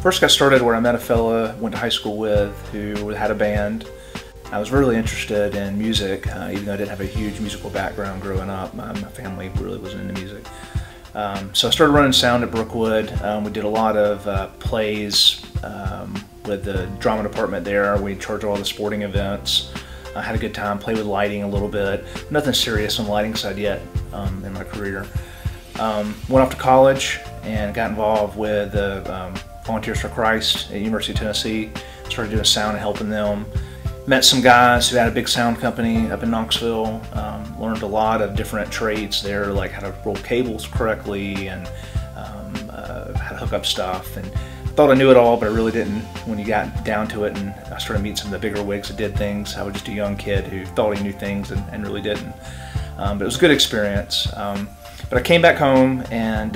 First got started where I met a fella went to high school with who had a band. I was really interested in music, even though I didn't have a huge musical background growing up. My family really wasn't into music. So I started running sound at Brookwood. We did a lot of plays with the drama department there. We charged all the sporting events. I had a good time, played with lighting a little bit. Nothing serious on the lighting side yet in my career. Went off to college and got involved with Volunteers for Christ at University of Tennessee. Started doing sound and helping them. Met some guys who had a big sound company up in Knoxville. Learned a lot of different trades there, like how to roll cables correctly and how to hook up stuff. And I thought I knew it all, but I really didn't when you got down to it. And I started meeting some of the bigger wigs that did things. I was just a young kid who thought he knew things and really didn't. But it was a good experience. But I came back home and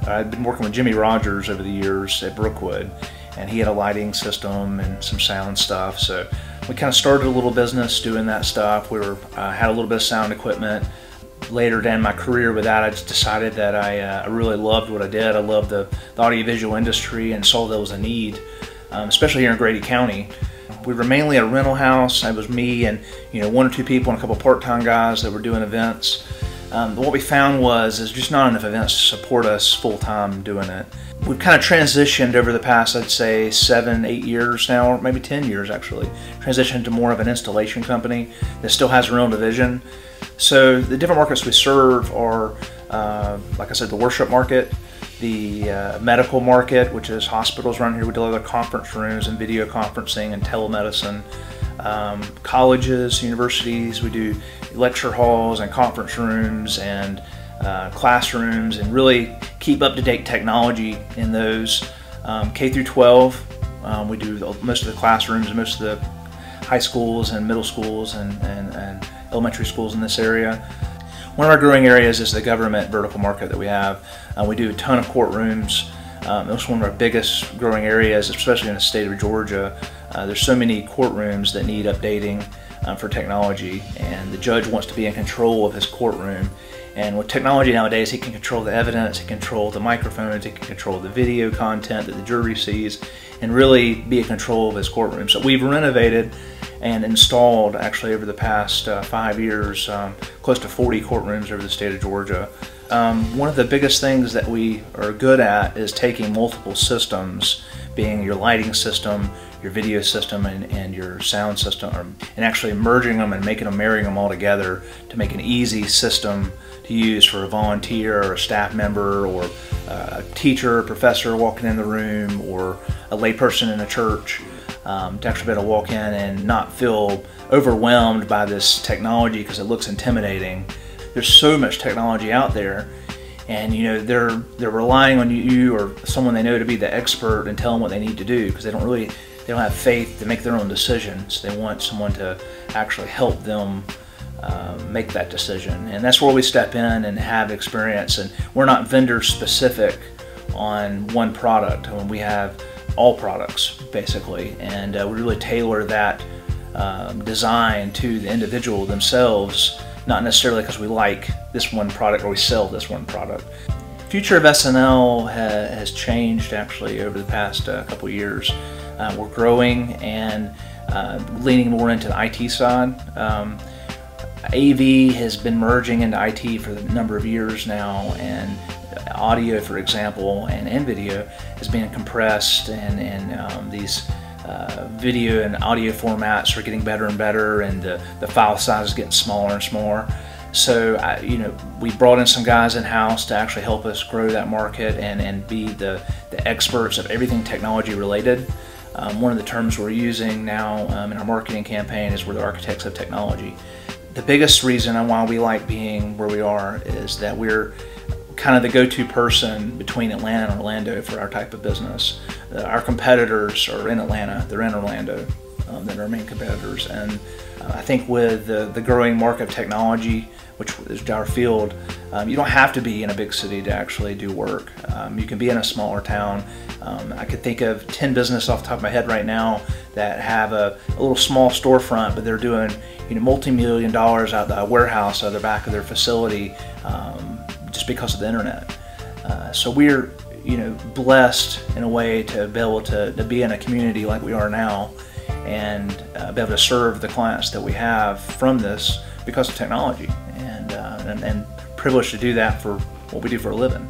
I'd been working with Jimmy Rogers over the years at Brookwood, and he had a lighting system and some sound stuff. So we kind of started a little business doing that stuff. We had a little bit of sound equipment. Later down my career with that, I just decided that I really loved what I did. I loved the audiovisual industry and saw there was a need, especially here in Grady County. We were mainly a rental house. It was me and one or two people and a couple part-time guys that were doing events. But what we found was there's just not enough events to support us full-time doing it. We've kind of transitioned over the past, I'd say, 7, 8 years now, or maybe 10 years actually, transitioned to more of an installation company that still has their own division. So the different markets we serve are, like I said, the worship market, the medical market, which is hospitals around here. We deliver conference rooms and video conferencing and telemedicine. Colleges, universities, we do lecture halls and conference rooms and classrooms, and really keep up-to-date technology in those. K through 12, we do most of the classrooms and most of the high schools and middle schools and elementary schools in this area. One of our growing areas is the government vertical market that we have. We do a ton of courtrooms. That's one of our biggest growing areas, especially in the state of Georgia. There's so many courtrooms that need updating for technology, and the judge wants to be in control of his courtroom. And with technology nowadays, he can control the evidence, he can control the microphones, he can control the video content that the jury sees, and really be in control of his courtroom. So we've renovated and installed, actually over the past 5 years, close to 40 courtrooms over the state of Georgia. One of the biggest things that we are good at is taking multiple systems, being your lighting system, your video system, and your sound system, and actually merging them and marrying them all together to make an easy system to use for a volunteer or a staff member or a teacher or professor walking in the room, or a layperson in a church, to actually be able to walk in and not feel overwhelmed by this technology because it looks intimidating. There's so much technology out there, and they're relying on you or someone they know to be the expert and tell them what they need to do, because they don't have faith to make their own decisions. They want someone to actually help them make that decision, and that's where we step in and have experience. And we're not vendor specific on one product. I mean, we have all products basically, and we really tailor that design to the individual themselves, not necessarily because we like this one product or we sell this one product. The future of S&L has changed actually over the past couple of years. We're growing and leaning more into the IT side. AV has been merging into IT for a number of years now, and audio, for example, and video is being compressed, and these video and audio formats are getting better and better, and the file size is getting smaller and smaller. So we brought in some guys in-house to actually help us grow that market and be the experts of everything technology related. One of the terms we're using now in our marketing campaign is we're the architects of technology. The biggest reason why we like being where we are is that we're kind of the go-to person between Atlanta and Orlando for our type of business. Our competitors are in Atlanta, they're in Orlando, they're our main competitors. And I think with the growing market of technology, which is our field, you don't have to be in a big city to actually do work. You can be in a smaller town. I could think of 10 businesses off the top of my head right now that have a little small storefront, but they're doing multi-million dollars out the warehouse out of the back of their facility just because of the internet. So we're blessed in a way to be able to be in a community like we are now, and be able to serve the clients that we have from this because of technology, and privileged to do that for what we do for a living.